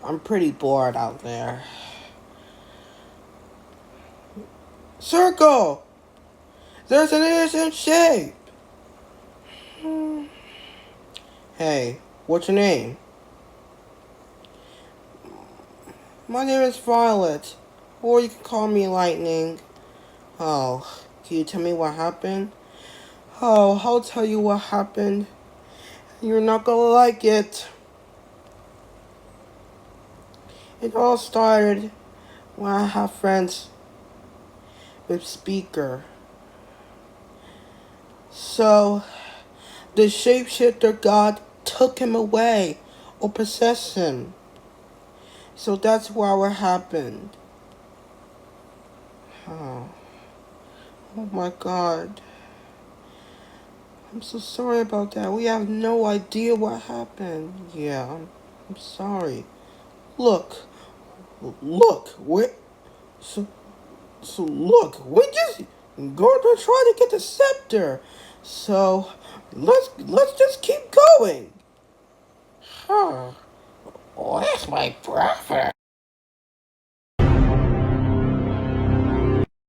I'm pretty bored out there. Circle! There's an innocent shape! Hey, what's your name? My name is Violet. Or you can call me Lightning. Oh, can you tell me what happened? Oh, I'll tell you what happened. You're not gonna like it. It all started when I have friends with Speaker. So, the shapeshifter god took him away or possessed him. So that's what happened. Oh my god. I'm so sorry about that. We have no idea what happened. Yeah, I'm sorry. Look, so, look, we just going to try to get the scepter. So, let's just keep going. Huh. Oh, that's my brother.